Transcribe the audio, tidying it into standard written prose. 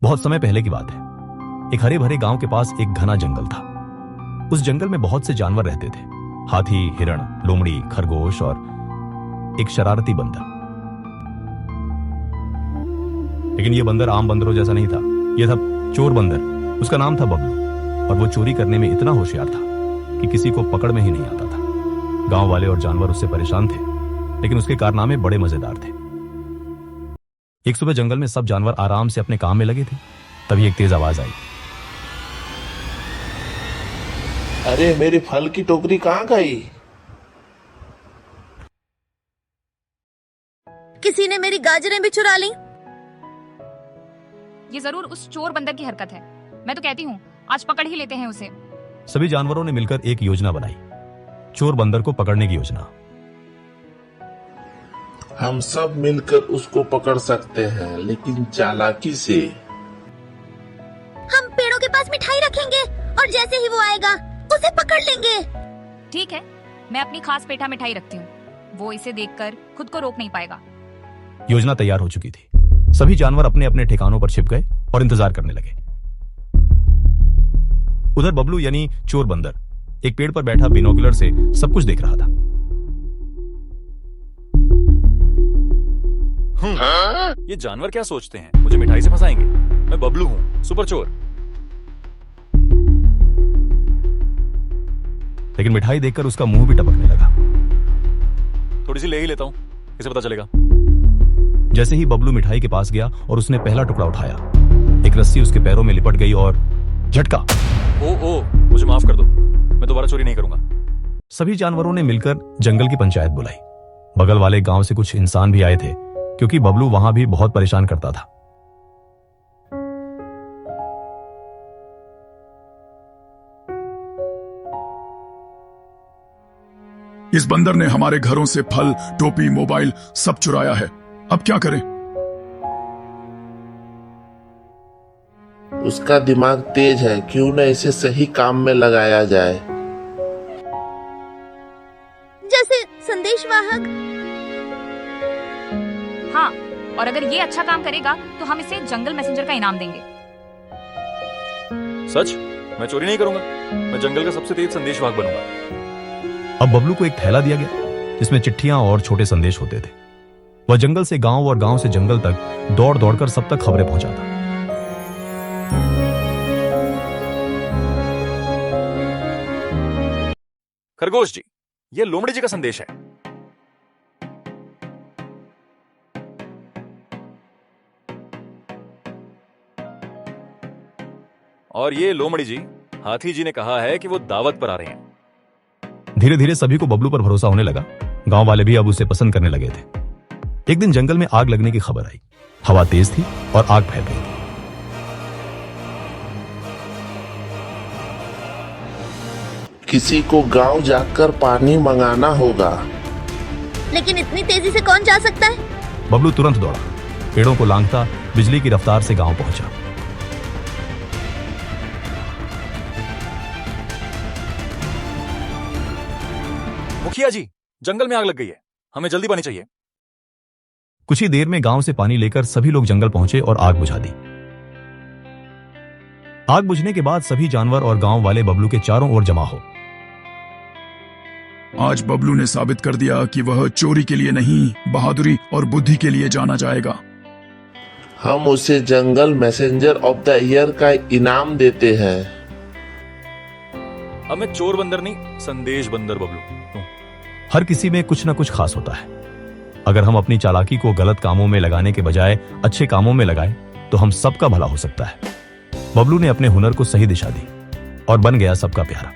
बहुत समय पहले की बात है। एक हरे भरे गांव के पास एक घना जंगल था। उस जंगल में बहुत से जानवर रहते थे। हाथी, हिरण, लोमड़ी, खरगोश और एक शरारती बंदर। लेकिन यह बंदर आम बंदरों जैसा नहीं था। यह था चोर बंदर। उसका नाम था बबलू और वो चोरी करने में इतना होशियार था कि किसी को पकड़ में ही नहीं आता था। गांव वाले और जानवर उससे परेशान थे, लेकिन उसके कारनामे बड़े मजेदार थे। एक सुबह जंगल में सब जानवर आराम से अपने काम में लगे थे। तभी एक तेज आवाज आई। अरे मेरी फल की टोकरी कहाँ गई? किसी ने मेरी गाजरें भी चुरा ली। ये जरूर उस चोर बंदर की हरकत है। मैं तो कहती हूँ आज पकड़ ही लेते हैं उसे। सभी जानवरों ने मिलकर एक योजना बनाई, चोर बंदर को पकड़ने की योजना। हम सब मिलकर उसको पकड़ सकते हैं, लेकिन चालाकी से। हम पेड़ों के पास मिठाई रखेंगे और जैसे ही वो आएगा उसे पकड़ लेंगे। ठीक है, मैं अपनी खास पेठा मिठाई रखती हूँ। वो इसे देखकर खुद को रोक नहीं पाएगा। योजना तैयार हो चुकी थी। सभी जानवर अपने अपने ठिकानों पर छिप गए और इंतजार करने लगे। उधर बबलू यानी चोर बंदर एक पेड़ पर बैठा बिनोकुलर से सब कुछ देख रहा था। ये जानवर क्या सोचते हैं, मुझे मिठाई से फंसाएंगे? मैं बबलू हूँ, सुपर चोर। लेकिन मिठाई देखकर उसका मुंह भी टपकने लगा। थोड़ी सी ले ही लेता हूँ, किसे पता चलेगा। जैसे ही बबलू मिठाई के पास गया और उसने पहला टुकड़ा उठाया, एक रस्सी उसके पैरों में लिपट गई और झटका। ओ, मुझे माफ कर दो, मैं दोबारा चोरी नहीं करूंगा। सभी जानवरों ने मिलकर जंगल की पंचायत बुलाई। बगल वाले गांव से कुछ इंसान भी आए थे, क्योंकि बबलू वहां भी बहुत परेशान करता था। इस बंदर ने हमारे घरों से फल, टोपी, मोबाइल सब चुराया है। अब क्या करें? उसका दिमाग तेज है, क्यों न इसे सही काम में लगाया जाए। जैसे संदेशवाहक। हाँ, और अगर ये अच्छा काम करेगा तो हम इसे जंगल मैसेंजर का इनाम देंगे। सच? मैं चोरी नहीं करूंगा, मैं जंगल का सबसे तेज संदेशवाहक बनूंगा। अब बबलू को एक थैला दिया गया जिसमें चिट्ठियां और छोटे संदेश होते थे। वह जंगल से गांव और गांव से जंगल तक दौड़ दौड़कर सब तक खबरें पहुंचाता। खरगोश जी, ये लोमड़ी जी का संदेश है। और ये लोमड़ी जी, हाथी जी ने कहा है कि वो दावत पर आ रहे हैं। धीरे धीरे सभी को बबलू पर भरोसा होने लगा। गांव वाले भी अब उसे पसंद करने लगे थे। एक दिन जंगल में आग लगने की खबर आई। हवा तेज थी और आग फैल गई थी। किसी को गांव जाकर पानी मंगाना होगा। लेकिन इतनी तेजी से कौन जा सकता है? बबलू तुरंत दौड़ा, पेड़ों को लांघता बिजली की रफ्तार से गांव पहुंचा। मुखिया जी, जंगल में आग लग गई है, हमें जल्दी पानी चाहिए। कुछ ही देर में गांव से पानी लेकर सभी लोग जंगल पहुंचे और आग बुझा दी। आग बुझने के बाद सभी जानवर और गांव वाले बबलू के चारों ओर जमा हो। आज बबलू ने साबित कर दिया कि वह चोरी के लिए नहीं, बहादुरी और बुद्धि के लिए जाना जाएगा। हम उसे जंगल मैसेंजर ऑफ द ईयर का इनाम देते हैं। अब मैं चोर बंदर नहीं, संदेश बंदर बबलू हूं। हर किसी में कुछ न कुछ खास होता है। अगर हम अपनी चालाकी को गलत कामों में लगाने के बजाय अच्छे कामों में लगाएं, तो हम सबका भला हो सकता है। बबलू ने अपने हुनर को सही दिशा दी और बन गया सबका प्यारा।